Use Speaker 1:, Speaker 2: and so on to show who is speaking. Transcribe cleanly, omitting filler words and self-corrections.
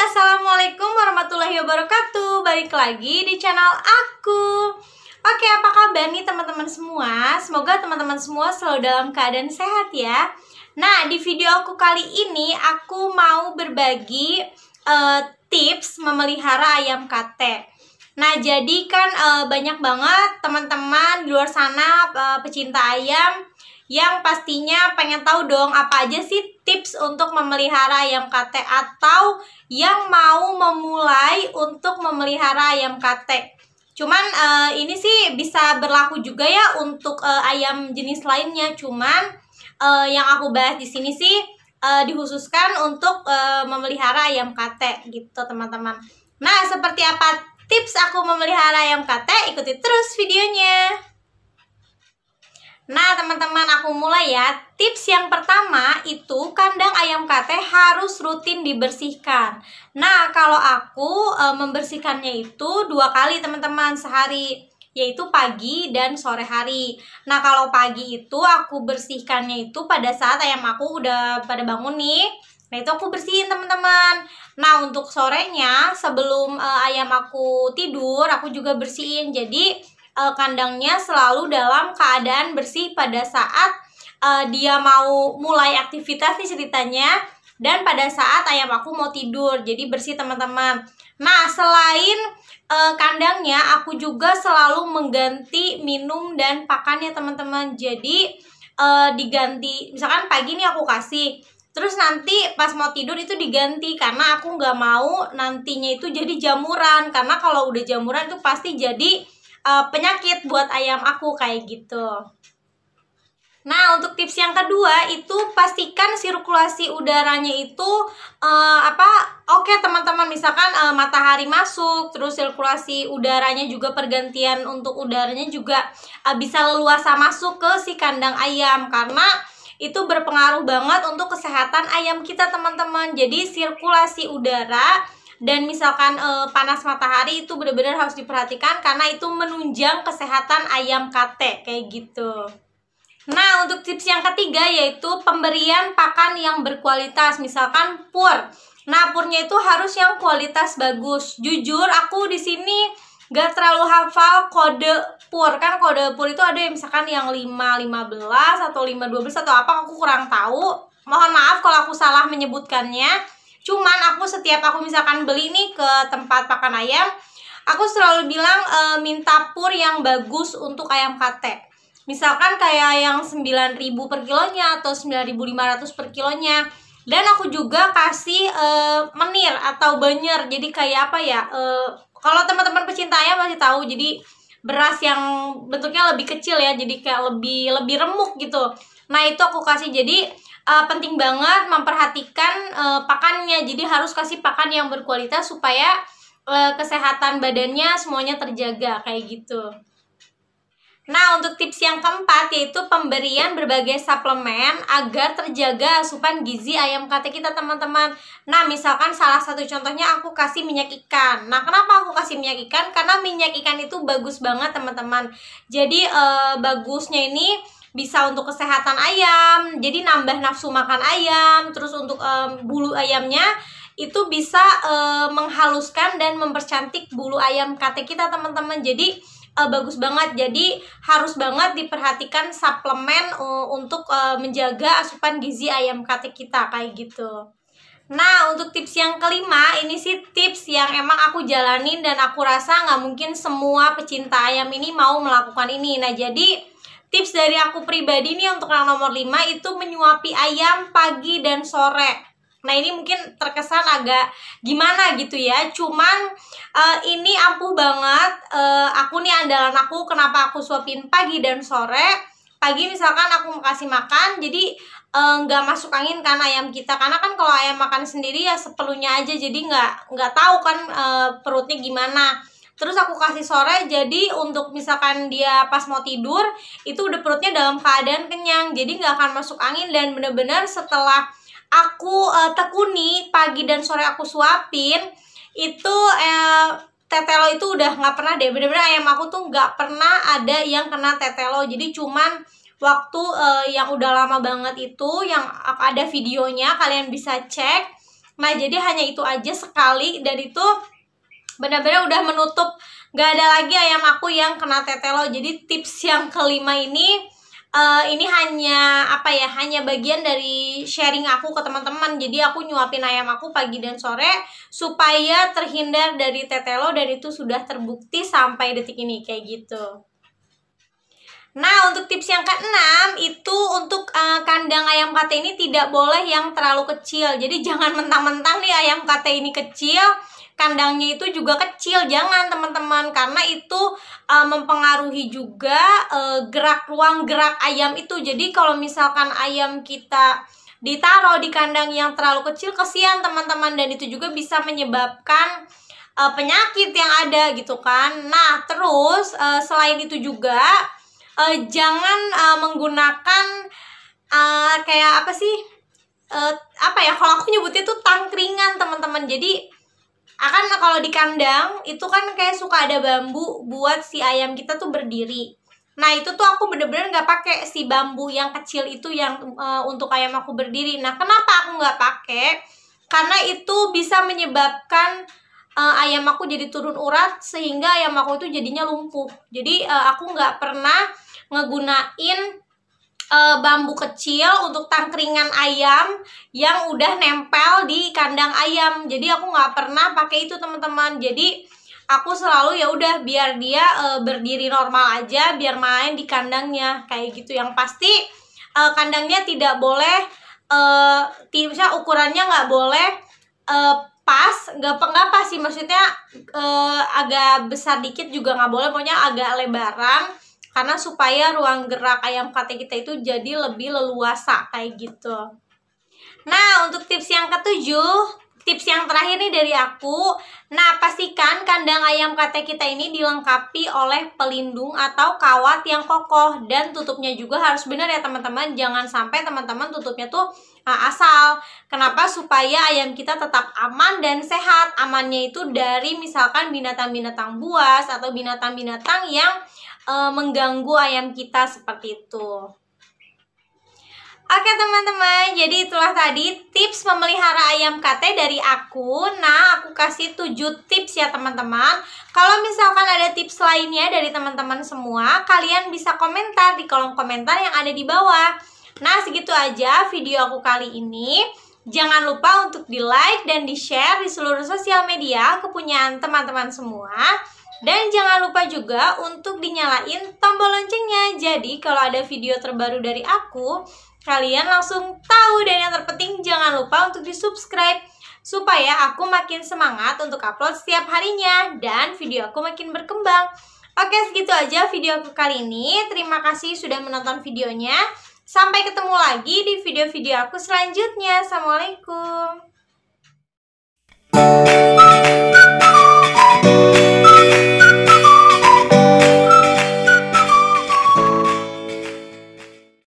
Speaker 1: Assalamualaikum warahmatullahi wabarakatuh. Balik lagi di channel aku. Oke, apa kabar nih teman-teman semua? Semoga teman-teman semua selalu dalam keadaan sehat ya. Nah, di video aku kali ini aku mau berbagi tips memelihara ayam kate. Nah, jadi kan banyak banget teman-teman di luar sana pecinta ayam yang pastinya pengen tahu dong apa aja sih tips untuk memelihara ayam kate atau yang mau memulai untuk memelihara ayam kate. Cuman ini sih bisa berlaku juga ya untuk ayam jenis lainnya. Cuman yang aku bahas di sini sih dikhususkan untuk memelihara ayam kate gitu teman-teman. Nah, seperti apa tips aku memelihara ayam kate? Ikuti terus videonya. Nah teman-teman, aku mulai ya. Tips yang pertama itu kandang ayam kate harus rutin dibersihkan. Nah kalau aku membersihkannya itu 2 kali teman-teman sehari, yaitu pagi dan sore hari. Nah kalau pagi itu aku bersihkannya itu pada saat ayam aku udah pada bangun nih. Nah itu aku bersihin teman-teman. Nah untuk sorenya sebelum ayam aku tidur aku juga bersihin. Jadi kandangnya selalu dalam keadaan bersih pada saat dia mau mulai aktivitas nih ceritanya, dan pada saat ayam aku mau tidur. Jadi bersih teman-teman. Nah selain kandangnya aku juga selalu mengganti minum dan pakannya teman-teman. Jadi diganti, misalkan pagi nih aku kasih, terus nanti pas mau tidur itu diganti, karena aku nggak mau nantinya itu jadi jamuran. Karena kalau udah jamuran itu pasti jadi penyakit buat ayam aku kayak gitu. Nah untuk tips yang kedua itu pastikan sirkulasi udaranya itu oke teman-teman. Misalkan matahari masuk, terus sirkulasi udaranya juga pergantian untuk udaranya juga bisa leluasa masuk ke si kandang ayam, karena itu berpengaruh banget untuk kesehatan ayam kita teman-teman. Jadi sirkulasi udara dan misalkan panas matahari itu benar-benar harus diperhatikan, karena itu menunjang kesehatan ayam kate kayak gitu. Nah untuk tips yang ketiga yaitu pemberian pakan yang berkualitas, misalkan pur. Nah purnya itu harus yang kualitas bagus. Jujur aku di sini gak terlalu hafal kode pur. Kan kode pur itu ada yang misalkan yang 515 atau 512 atau apa, aku kurang tahu. Mohon maaf kalau aku salah menyebutkannya. Cuman aku setiap aku misalkan beli nih ke tempat pakan ayam, aku selalu bilang minta pur yang bagus untuk ayam kate. Misalkan kayak yang 9.000 per kilonya atau 9.500 per kilonya. Dan aku juga kasih menir atau banyer. Jadi kayak apa ya, kalau teman-teman pecinta ayam pasti tahu, jadi beras yang bentuknya lebih kecil ya, jadi kayak lebih remuk gitu. Nah itu aku kasih. Jadi penting banget memperhatikan pakannya. Jadi harus kasih pakan yang berkualitas supaya kesehatan badannya semuanya terjaga kayak gitu. Nah untuk tips yang keempat yaitu pemberian berbagai suplemen agar terjaga asupan gizi ayam kate kita teman-teman. Nah misalkan salah satu contohnya aku kasih minyak ikan. Nah kenapa aku kasih minyak ikan? Karena minyak ikan itu bagus banget teman-teman. Jadi bagusnya ini bisa untuk kesehatan ayam, jadi nambah nafsu makan ayam. Terus untuk bulu ayamnya itu bisa menghaluskan dan mempercantik bulu ayam kate kita teman-teman. Jadi bagus banget. Jadi harus banget diperhatikan suplemen untuk menjaga asupan gizi ayam kate kita kayak gitu. Nah untuk tips yang kelima, ini sih tips yang emang aku jalanin dan aku rasa nggak mungkin semua pecinta ayam ini mau melakukan ini. Nah jadi tips dari aku pribadi nih untuk yang nomor 5 itu menyuapi ayam pagi dan sore. Nah ini mungkin terkesan agak gimana gitu ya, cuman ini ampuh banget. Aku nih andalan aku, kenapa aku suapin pagi dan sore. Pagi misalkan aku mau kasih makan, jadi nggak masuk angin kan ayam kita, karena kan kalau ayam makan sendiri ya seperlunya aja, jadi nggak tahu kan perutnya gimana. Terus aku kasih sore, jadi untuk misalkan dia pas mau tidur itu udah perutnya dalam keadaan kenyang, jadi nggak akan masuk angin. Dan bener-bener setelah aku tekuni pagi dan sore aku suapin itu tetelo itu udah nggak pernah deh, bener-bener ayam aku tuh nggak pernah ada yang kena tetelo. Jadi cuman waktu yang udah lama banget itu yang ada videonya, kalian bisa cek. Nah jadi hanya itu aja sekali, dan itu benar-benar udah menutup, gak ada lagi ayam aku yang kena tetelo. Jadi tips yang kelima ini hanya apa ya, hanya bagian dari sharing aku ke teman-teman. Jadi aku nyuapin ayam aku pagi dan sore supaya terhindar dari tetelo, dan itu sudah terbukti sampai detik ini kayak gitu. Nah, untuk tips yang keenam itu untuk kandang ayam kate ini tidak boleh yang terlalu kecil. Jadi jangan mentang-mentang nih ayam kate ini kecil, kandangnya itu juga kecil. Jangan teman-teman, karena itu mempengaruhi juga ruang gerak ayam itu. Jadi kalau misalkan ayam kita ditaruh di kandang yang terlalu kecil, kesian teman-teman, dan itu juga bisa menyebabkan penyakit yang ada gitu kan. Nah, terus selain itu juga jangan menggunakan kayak apa sih, apa ya, kalau aku nyebutnya tuh tangkringan teman-teman. Jadi akan kalau di kandang itu kan kayak suka ada bambu buat si ayam kita tuh berdiri. Nah itu tuh aku bener-bener nggak pakai si bambu yang kecil itu yang untuk ayam aku berdiri. Nah kenapa aku nggak pakai? Karena itu bisa menyebabkan ayam aku jadi turun urat, sehingga ayam aku itu jadinya lumpuh. Jadi aku nggak pernah ngegunain bambu kecil untuk tangkringan ayam yang udah nempel di kandang ayam. Jadi aku nggak pernah pakai itu teman-teman. Jadi aku selalu ya udah biar dia berdiri normal aja, biar main di kandangnya kayak gitu. Yang pasti kandangnya tidak boleh misalnya ukurannya nggak boleh pas, nggak pas sih, maksudnya agak besar dikit juga nggak boleh, pokoknya agak lebaran, karena supaya ruang gerak ayam kate kita itu jadi lebih leluasa kayak gitu. Nah untuk tips yang ketujuh, tips yang terakhir nih dari aku. Nah pastikan kandang ayam kate kita ini dilengkapi oleh pelindung atau kawat yang kokoh, dan tutupnya juga harus benar ya teman-teman. Jangan sampai teman-teman tutupnya tuh asal. Kenapa? Supaya ayam kita tetap aman dan sehat. Amannya itu dari misalkan binatang-binatang buas atau binatang-binatang yang mengganggu ayam kita seperti itu. Oke teman-teman, jadi itulah tadi tips memelihara ayam kate dari aku. Nah, aku kasih 7 tips ya teman-teman. Kalau misalkan ada tips lainnya dari teman-teman semua, kalian bisa komentar di kolom komentar yang ada di bawah. Nah, segitu aja video aku kali ini. Jangan lupa untuk di-like dan di-share di seluruh sosial media kepunyaan teman-teman semua. Dan jangan lupa juga untuk dinyalain tombol loncengnya. Jadi kalau ada video terbaru dari aku, kalian langsung tahu. Dan yang terpenting jangan lupa untuk di-subscribe, supaya aku makin semangat untuk upload setiap harinya dan video aku makin berkembang. Oke, segitu aja video aku kali ini. Terima kasih sudah menonton videonya. Sampai ketemu lagi di video-video aku selanjutnya. Assalamualaikum.